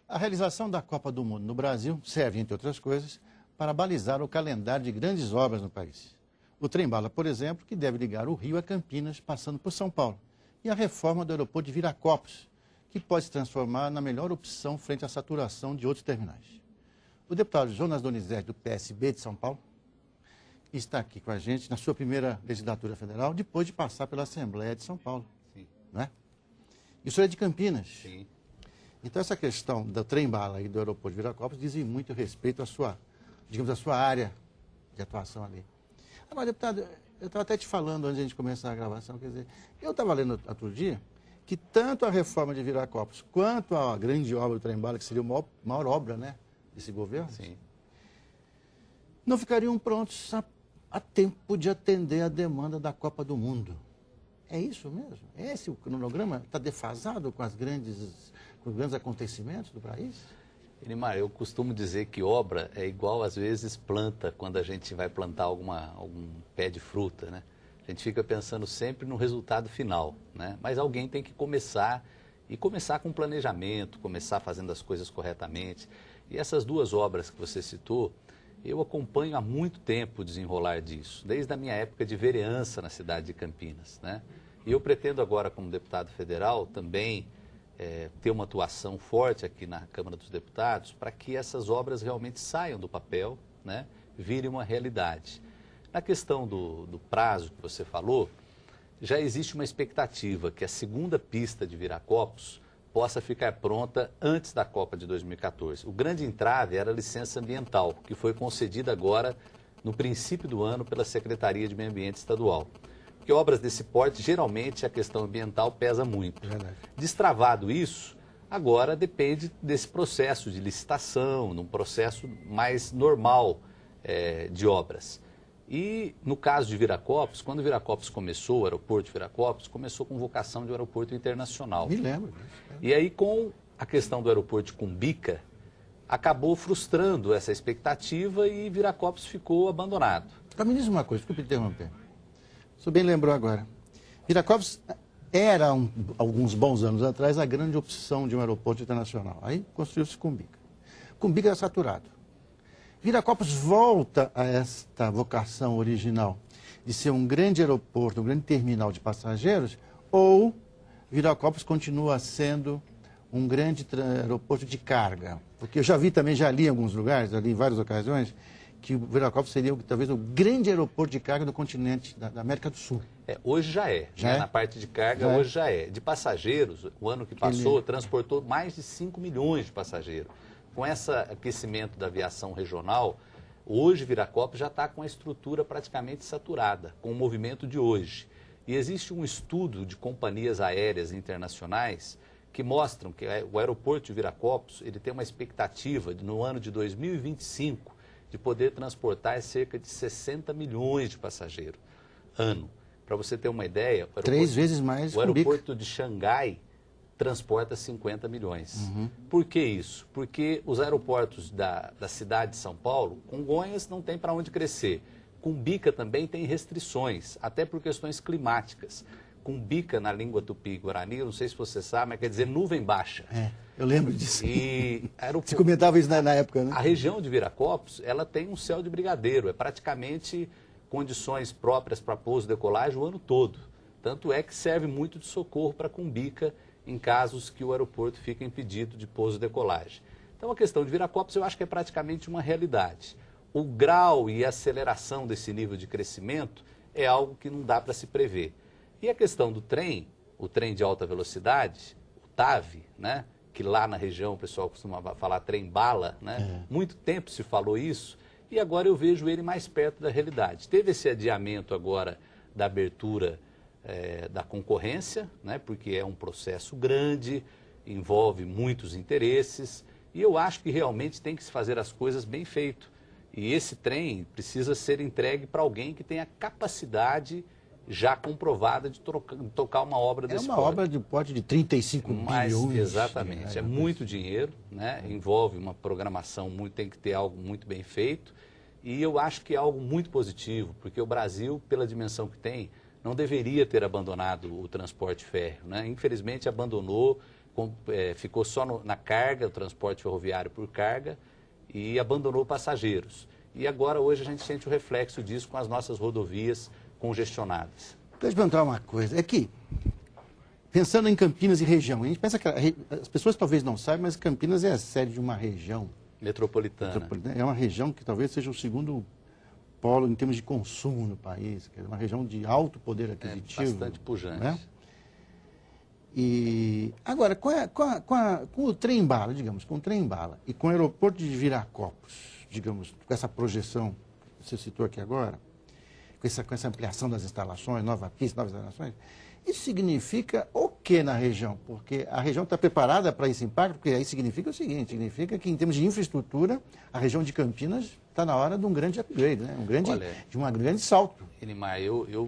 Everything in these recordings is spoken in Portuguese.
A realização da Copa do Mundo no Brasil serve, entre outras coisas, para balizar o calendário de grandes obras no país. O trem-bala, por exemplo, que deve ligar o Rio a Campinas, passando por São Paulo. E a reforma do aeroporto de Viracopos, que pode se transformar na melhor opção frente à saturação de outros terminais. O deputado Jonas Donizete, do PSB de São Paulo, está aqui com a gente na sua primeira legislatura federal, depois de passar pela Assembleia de São Paulo. Sim. Não é? E o senhor é de Campinas. Sim. Então, essa questão do trem-bala e do aeroporto de Viracopos dizem muito respeito à sua, digamos, à sua área de atuação ali. Agora, deputado, eu estava até te falando antes de a gente começar a gravação, quer dizer, eu estava lendo outro dia que tanto a reforma de Viracopos quanto a grande obra do trem-bala, que seria a maior obra, né, desse governo, Sim. não ficariam prontos a tempo de atender a demanda da Copa do Mundo. É isso mesmo? Esse o cronograma está defasado com os grandes acontecimentos do país? Elimar, eu costumo dizer que obra é igual, às vezes, planta, quando a gente vai plantar algum pé de fruta, né? A gente fica pensando sempre no resultado final, né? Mas alguém tem que começar, e começar com planejamento, começar fazendo as coisas corretamente. E essas duas obras que você citou, eu acompanho há muito tempo o desenrolar disso, desde a minha época de vereança na cidade de Campinas, né? E eu pretendo agora, como deputado federal, também ter uma atuação forte aqui na Câmara dos Deputados para que essas obras realmente saiam do papel, né? Virem uma realidade. Na questão do prazo que você falou, já existe uma expectativa que a segunda pista de Viracopos possa ficar pronta antes da Copa de 2014. O grande entrave era a licença ambiental, que foi concedida agora no princípio do ano pela Secretaria de Meio Ambiente Estadual. Porque obras desse porte, geralmente a questão ambiental pesa muito. Verdade. Destravado isso, agora depende desse processo de licitação, num processo mais normal de obras. E no caso de Viracopos, quando Viracopos começou, o aeroporto de Viracopos, começou com vocação de um aeroporto internacional. Me lembro. E aí, com a questão do aeroporto de Cumbica, acabou frustrando essa expectativa e Viracopos ficou abandonado. Me diz uma coisa, desculpe interromper. O senhor bem lembrou agora. Viracopos era, alguns bons anos atrás, a grande opção de um aeroporto internacional. Aí construiu-se Cumbica. Cumbica era saturado. Viracopos volta a esta vocação original de ser um grande aeroporto, um grande terminal de passageiros, ou Viracopos continua sendo um grande aeroporto de carga? Porque eu já li em alguns lugares, já li em várias ocasiões, que o Viracopos seria talvez o grande aeroporto de carga do continente, da América do Sul. Hoje já é. Já é? Na parte de carga, hoje já é. De passageiros, o ano que passou, transportou mais de 5 milhões de passageiros. Com esse aquecimento da aviação regional, hoje Viracopos já está com a estrutura praticamente saturada, com o movimento de hoje. E existe um estudo de companhias aéreas internacionais que mostram que o aeroporto de Viracopos ele tem uma expectativa no ano de 2025 de poder transportar cerca de 60 milhões de passageiros ano. Para você ter uma ideia, 3 vezes mais. O aeroporto de Xangai transporta 50 milhões. Uhum. Por que isso? Porque os aeroportos da cidade de São Paulo, Congonhas não tem para onde crescer. Cumbica também tem restrições, até por questões climáticas. Cumbica, na língua tupi-guarani, eu não sei se você sabe, mas quer dizer nuvem baixa. Eu lembro disso. E Você comentava isso na época, né? A região de Viracopos, ela tem um céu de brigadeiro, é praticamente condições próprias para pouso e decolagem o ano todo. Tanto é que serve muito de socorro para Cumbica em casos que o aeroporto fica impedido de pouso e decolagem. Então a questão de Viracopos eu acho que é praticamente uma realidade. O grau e a aceleração desse nível de crescimento é algo que não dá para se prever. E a questão do trem, o trem de alta velocidade, o TAV, né? Que lá na região o pessoal costuma falar trem-bala, né? Muito tempo se falou isso e agora eu vejo ele mais perto da realidade. Teve esse adiamento agora da abertura da concorrência, né? Porque é um processo grande, envolve muitos interesses e eu acho que realmente tem que se fazer as coisas bem feito. E esse trem precisa ser entregue para alguém que tenha capacidade já comprovada de tocar uma obra desse porte. É uma obra de porte de 35 bilhões. Exatamente, é muito dinheiro, né? Envolve uma programação, tem que ter algo muito bem feito e eu acho que é algo muito positivo, porque o Brasil, pela dimensão que tem, não deveria ter abandonado o transporte férreo, né? Infelizmente abandonou ficou só na carga, o transporte ferroviário por carga, e abandonou passageiros. E agora, hoje, a gente sente o reflexo disso com as nossas rodovias congestionadas. Deixa eu te perguntar uma coisa. É que, pensando em Campinas e região, a gente pensa que as pessoas talvez não saibam, mas Campinas é a sede de uma região Metropolitana. É uma região que talvez seja o segundo polo em termos de consumo no país, que é uma região de alto poder aquisitivo. Bastante pujante. Né? E agora, com o trem-bala, digamos, com o trem-bala e com o aeroporto de Viracopos, digamos, com essa projeção que você citou aqui agora, com essa ampliação das instalações, nova pista, novas instalações, isso significa o que na região? Porque a região está preparada para esse impacto, porque aí significa o seguinte, significa que em termos de infraestrutura, a região de Campinas está na hora de um grande upgrade, né? De um grande salto. Elimar,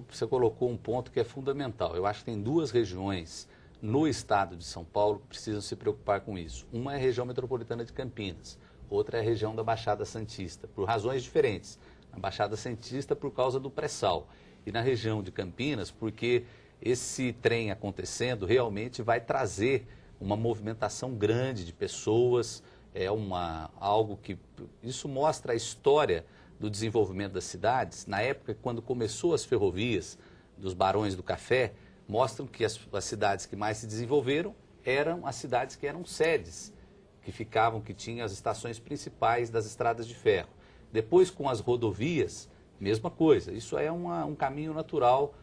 você colocou um ponto que é fundamental. Eu acho que tem duas regiões no estado de São Paulo que precisam se preocupar com isso. Uma é a região metropolitana de Campinas, outra é a região da Baixada Santista, por razões diferentes. Na Baixada Santista, por causa do pré-sal, e na região de Campinas, porque esse trem acontecendo realmente vai trazer uma movimentação grande de pessoas, algo que isso mostra a história do desenvolvimento das cidades. Na época, quando começou as ferrovias dos Barões do Café, mostram que as cidades que mais se desenvolveram eram as cidades que eram sedes, que tinham as estações principais das estradas de ferro. Depois, com as rodovias, mesma coisa. Isso é um caminho natural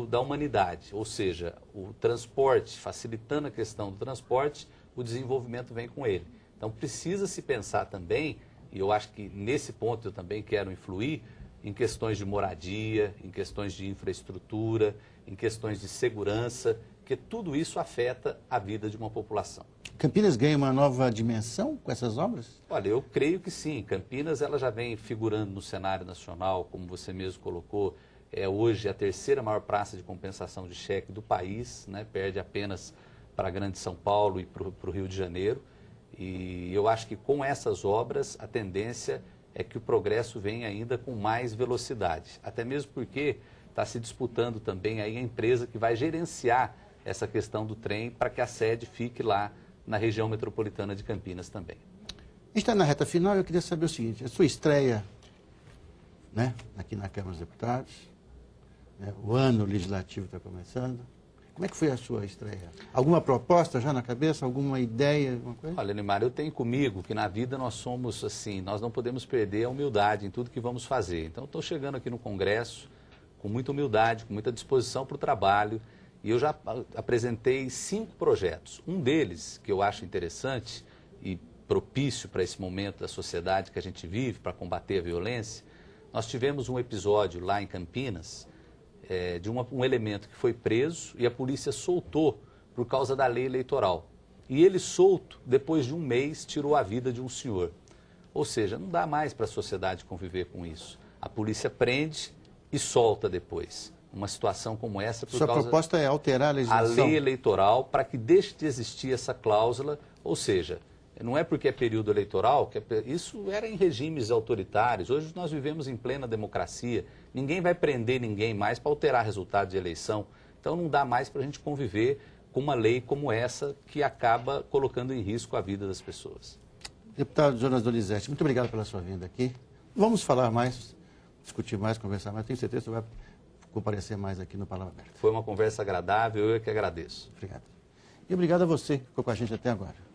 da humanidade, ou seja, o transporte, facilitando a questão do transporte, o desenvolvimento vem com ele. Então precisa se pensar também, e eu acho que nesse ponto eu também quero influir, em questões de moradia, em questões de infraestrutura, em questões de segurança, que tudo isso afeta a vida de uma população. Campinas ganha uma nova dimensão com essas obras? Olha, eu creio que sim. Campinas ela já vem figurando no cenário nacional, como você mesmo colocou, é hoje a terceira maior praça de compensação de cheque do país, né? Perde apenas para a Grande São Paulo e para o Rio de Janeiro. E eu acho que com essas obras a tendência é que o progresso venha ainda com mais velocidade. Até mesmo porque está se disputando também aí a empresa que vai gerenciar essa questão do trem para que a sede fique lá na região metropolitana de Campinas também. A gente está na reta final, eu queria saber o seguinte, a sua estreia, né, aqui na Câmara dos Deputados, né, o ano legislativo está começando. Como é que foi a sua estreia? Alguma proposta já na cabeça? Alguma ideia? Alguma coisa? Olha, Neymar, eu tenho comigo que na vida nós somos assim, nós não podemos perder a humildade em tudo que vamos fazer. Então, estou chegando aqui no Congresso com muita humildade, com muita disposição para o trabalho, e eu já apresentei 5 projetos. Um deles, que eu acho interessante e propício para esse momento da sociedade que a gente vive, para combater a violência, nós tivemos um episódio lá em Campinas, de um elemento que foi preso e a polícia soltou por causa da lei eleitoral. E ele solto, depois de um mês, tirou a vida de um senhor. Ou seja, não dá mais para a sociedade conviver com isso. A polícia prende e solta depois. Uma situação como essa por Sua causa... proposta é alterar a legislação? A lei eleitoral para que deixe de existir essa cláusula, ou seja, não é porque é período eleitoral, isso era em regimes autoritários. Hoje nós vivemos em plena democracia. Ninguém vai prender ninguém mais para alterar resultado de eleição. Então não dá mais para a gente conviver com uma lei como essa que acaba colocando em risco a vida das pessoas. Deputado Jonas Donizete, muito obrigado pela sua vinda aqui. Vamos falar mais, discutir mais, conversar mais. Tenho certeza que você vai comparecer mais aqui no Palavra Aberta. Foi uma conversa agradável, eu é que agradeço. Obrigado. E obrigado a você que ficou com a gente até agora.